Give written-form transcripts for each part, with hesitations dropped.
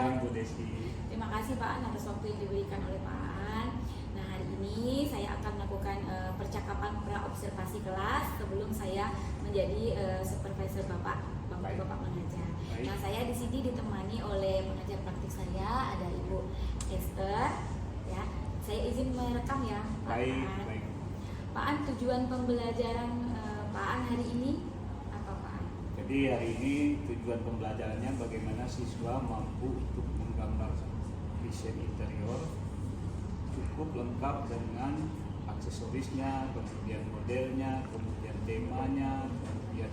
siang Bu Desi. Terima kasih Pak An atas waktu yang diberikan oleh Pak An. Nah, hari ini saya akan melakukan percakapan pra-observasi kelas sebelum saya menjadi supervisor Bapak mengajar. Baik. Nah, saya di sini ditemani oleh pengajar praktik saya, ada Ibu Esther. Ya, saya izin merekam ya, Pak Baik, An. baik. Pak An, tujuan pembelajaran Pak An hari ini apa Pak An? Jadi hari ini tujuan pembelajarannya bagaimana siswa mampu untuk menggambar desain interior cukup lengkap dengan aksesorisnya, kemudian modelnya, kemudian temanya, kemudian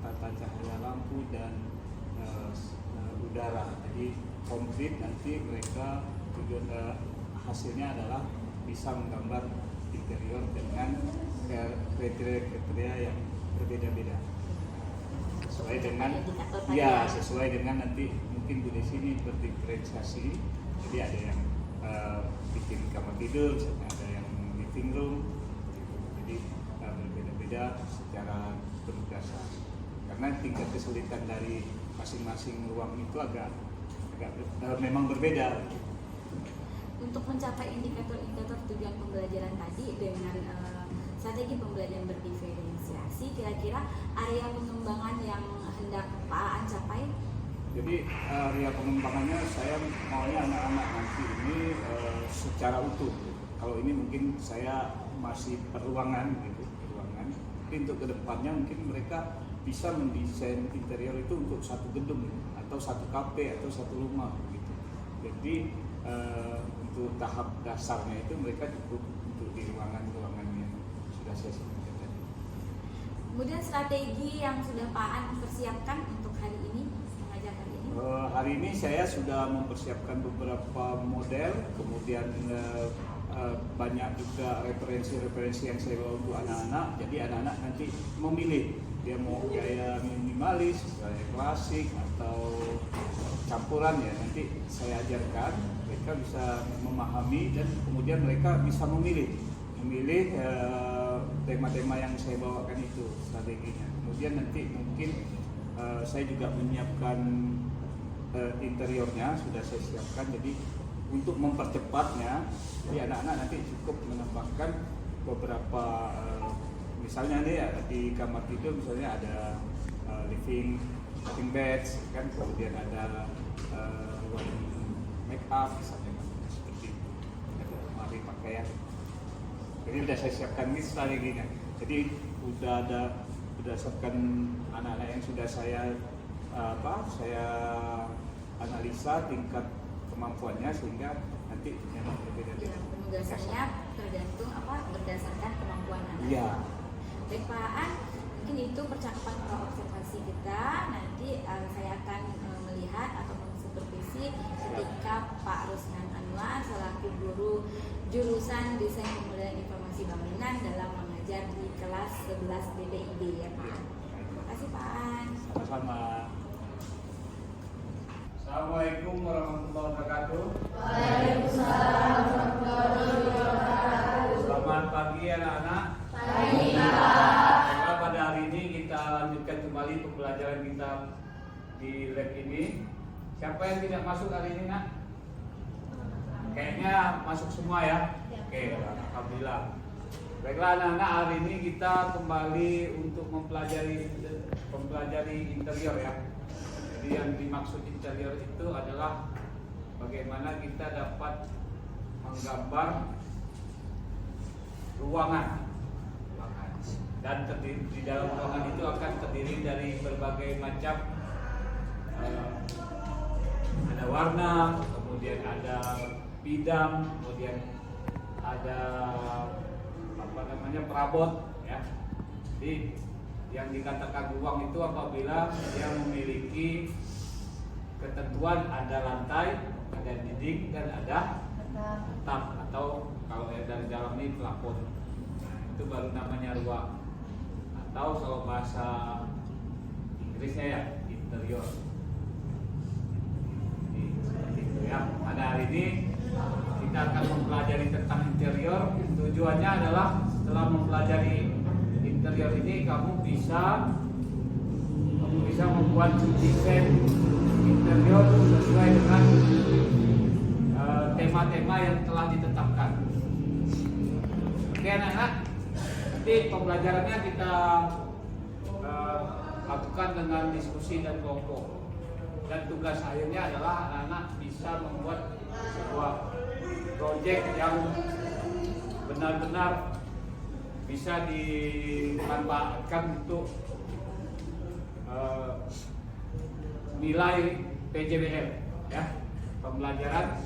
tata cahaya lampu dan udara. Jadi komplit nanti mereka tujuan hasilnya adalah bisa menggambar interior dengan kriteria yang berbeda-beda. Sesuai dengan sesuai dengan nanti mungkin Bu Desi ini berdiferensiasi. Jadi ada yang bikin kamar tidur, ada yang meeting room. Jadi berbeda-beda secara penugasan. Karena tingkat kesulitan dari masing-masing ruang itu agak memang berbeda. Untuk mencapai indikator-indikator tujuan pembelajaran tadi dengan strategi pembelajaran berdiferensiasi, kira-kira area pengembangan yang hendak Pak Aan capai? Jadi area pengembangannya saya maunya anak-anak nanti ini secara utuh. Kalau ini mungkin saya masih peruangan gitu, peruangan. Tapi untuk kedepannya mungkin mereka bisa mendesain interior itu untuk satu gedung atau satu kafe atau satu rumah gitu. Jadi untuk tahap dasarnya itu mereka cukup untuk di ruangan-ruangan yang sudah saya sebutkan tadi. Kemudian strategi yang sudah Pak Aan persiapkan untuk hari ini, mengajar hari ini? Hari ini saya sudah mempersiapkan beberapa model, kemudian banyak juga referensi-referensi yang saya bawa untuk anak-anak. Jadi anak-anak nanti memilih dia mau gaya minimalis, gaya klasik atau campuran ya. Nanti saya ajarkan, mereka bisa memahami dan kemudian mereka bisa memilih tema-tema yang saya bawakan itu strateginya. Kemudian nanti mungkin saya juga menyiapkan interiornya sudah saya siapkan. Jadi untuk mempercepatnya, jadi anak-anak nanti cukup menambahkan beberapa misalnya nih ya, di kamar tidur misalnya ada living bed kan, kemudian ada ruang make up misalnya seperti itu, ada lemari pakaian. Jadi sudah saya siapkan ini strateginya. Jadi sudah ada berdasarkan anak-anak yang sudah saya analisa tingkat kemampuannya sehingga nanti memang berbeda-beda. Ya, penugasannya tergantung berdasarkan kemampuan anak. Iya. Baik Pak Aan, mungkin itu percakapan pra-observasi kita. Nanti saya akan melihat atau mensupervisi ketika Pak Rusnan Anwar selaku guru jurusan Desain Pemodern Informasi Bangunan dalam mengajar di kelas 11 BPIB ya Pak Aan. Terima kasih Pak Aan. Sama-sama. Assalamualaikum warahmatullahi wabarakatuh. Waalaikumsalam warahmatullahi wabarakatuh. Selamat pagi anak-anak. Pagi Pak. Pada hari ini kita lanjutkan kembali pembelajaran kita di lab ini. Siapa yang tidak masuk hari ini nak? Kayaknya masuk semua ya. Oke, alhamdulillah. Baiklah anak-anak, hari ini kita kembali untuk mempelajari interior ya. Jadi yang dimaksud interior itu adalah bagaimana kita dapat menggambar ruangan. Dan di dalam ruangan itu akan terdiri dari berbagai macam ada warna, kemudian ada bidang, kemudian ada perabot ya. Jadi yang dikatakan ruang itu apabila dia memiliki ketentuan ada lantai, ada dinding dan ada atap atau kalau dari dalam ini plafon. Itu baru namanya ruang. Atau kalau bahasa Inggrisnya ya interior. Jadi, seperti itu ya. Pada hari ini kita akan mempelajari tentang interior. Tujuannya adalah setelah mempelajari interior ini kamu bisa membuat desain interior sesuai dengan tema-tema yang telah ditetapkan. Oke anak-anak, nanti pembelajarannya kita lakukan dengan diskusi dan kelompok. Dan tugas akhirnya adalah anak-anak bisa membuat sebuah proyek yang benar-benar bisa dimanfaatkan untuk nilai PJBL, ya, pembelajaran.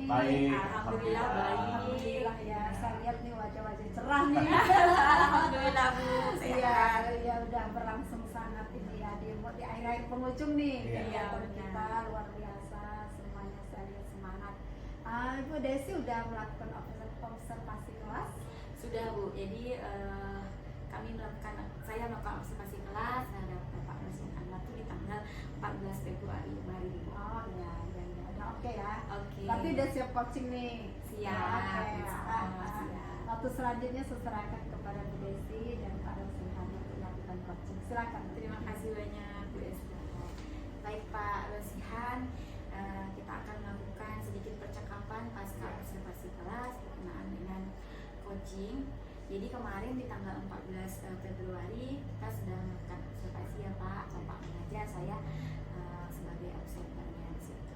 Baik. Alhamdulillah baik. Alhamdulillah ya, saya lihat nih wajah-wajah cerah nih. Alhamdulillah Bu. Iya, ya udah berlangsung sangat ini ya di akhir-akhir penghujung nih. Iya. Kegiatan kita luar biasa, semuanya saya lihat semangat. Ibu Desi udah melakukan observasi kelas. Sudah Bu. Jadi saya melakukan observasi kelas terhadap Bapak Rusmin Anwar itu di tanggal 14 Februari kemarin. Oh iya, udah oke ya. Oke. Tapi udah siap coaching nih. Siap. Oke. Siap. Waktu selanjutnya saya serahkan kepada Bu Desi dan Pak Rusmin Anwar untuk melakukan coaching. Silakan. Terima kasih banyak Bu Esther. Baik Pak Rosihan, kita akan melakukan sedikit percakapan pasca observasi kelas berkenaan dengan coaching. Jadi kemarin di tanggal 14 Februari kita sudah melakukan observasi ya Pak. Bapak mengajar, saya sebagai observernya di situ.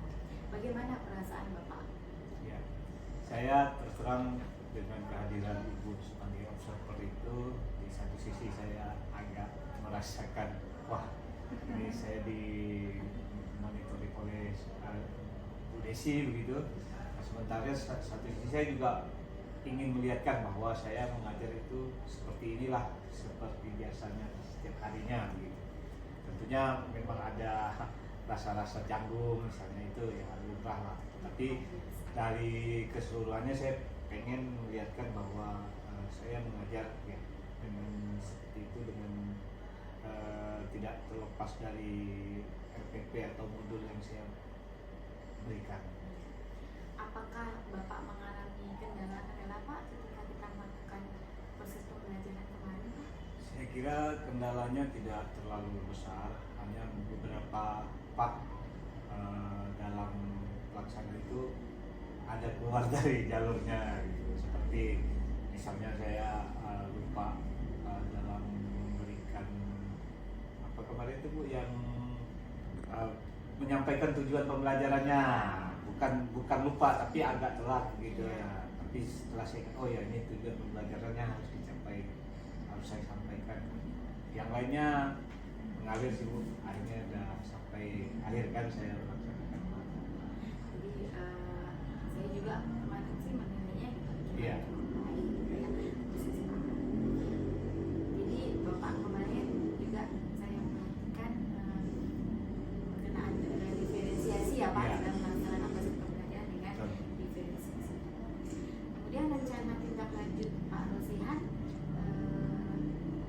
Bagaimana perasaan Bapak? Ya, saya terserang dengan kehadiran Ibu sebagai observer itu, di satu sisi saya agak merasakan wah ini saya dimonitori oleh Bu Desi begitu. Nah, sementara satu sisi saya juga ingin melihatkan bahwa saya mengajar itu seperti inilah, seperti biasanya setiap harinya begitu. Tentunya memang ada rasa-rasa canggung misalnya, itu ya lumrah lah. Tapi dari keseluruhannya saya pengen melihatkan bahwa saya mengajar ya dengan seperti itu, dengan tidak terlepas dari RPP atau modul yang saya berikan. Apakah Bapak mengalami kendala-kendala Pak ketika kita melakukan proses pembelajaran kemarin Pak? Saya kira kendalanya tidak terlalu besar, hanya beberapa part dalam pelaksanaan itu ada keluar dari jalurnya gitu. Seperti misalnya saya lupa dalam memberikan apa kemarin itu Bu yang menyampaikan tujuan pembelajarannya, bukan lupa tapi agak telat gitu ya. Tapi setelah saya oh ya ini tujuan pembelajarannya harus dicapai, harus saya sampaikan. Yang lainnya mengalir sih Bu, akhirnya udah sampai akhir kan saya melaksanakan. Jadi saya juga kemarin sih menilainya Iya. Jadi Bapak kemarin juga saya perhatikan berkenaan dengan diferensiasi ya Pak, Iya. dalam melaksanakan proses pembelajaran dengan Betul. diferensiasi. Kemudian rencana tindak lanjut Pak Rosihan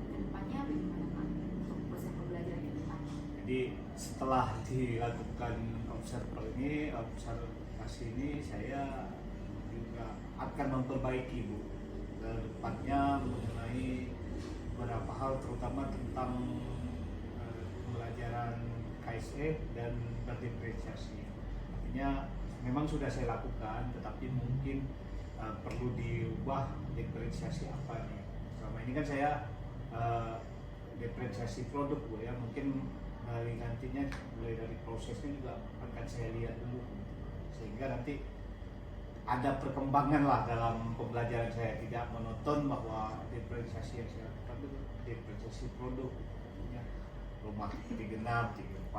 ke depannya bagaimana Pak untuk proses pembelajaran ke depan? Jadi setelah dilakukan observer ini observasi ini saya juga akan memperbaiki Bu ke depannya mengenai beberapa hal terutama tentang pembelajaran KSE dan berdiferensiasi. Artinya memang sudah saya lakukan, tetapi mungkin perlu diubah diferensiasi apa nih. Selama ini kan saya diferensiasi produk Bu ya, mungkin dari nantinya mulai dari prosesnya juga akan saya lihat dulu, sehingga nanti ada perkembangan lah dalam pembelajaran saya, tidak monoton bahwa diferensiasi yang saya lakukan itu diferensiasi produk, ya, rumah 36, 45,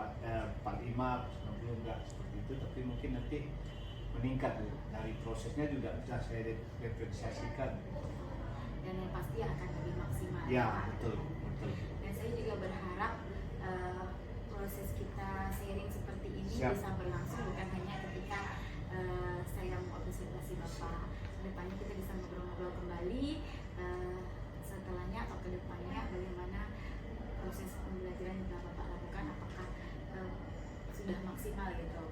90 enggak seperti itu, tapi mungkin nanti meningkat Bu. Dari prosesnya juga bisa saya diferensiasikan. Dan yang pasti akan lebih maksimal. Ya, betul. Dan saya juga berharap proses kita sharing seperti ini Siap. bisa berlangsung bukan hanya ketika saya mengobservasi Bapak. Kedepannya kita bisa ngobrol-ngobrol kembali setelahnya atau kedepannya bagaimana proses pembelajaran yang telah Bapak lakukan, apakah sudah maksimal gitu.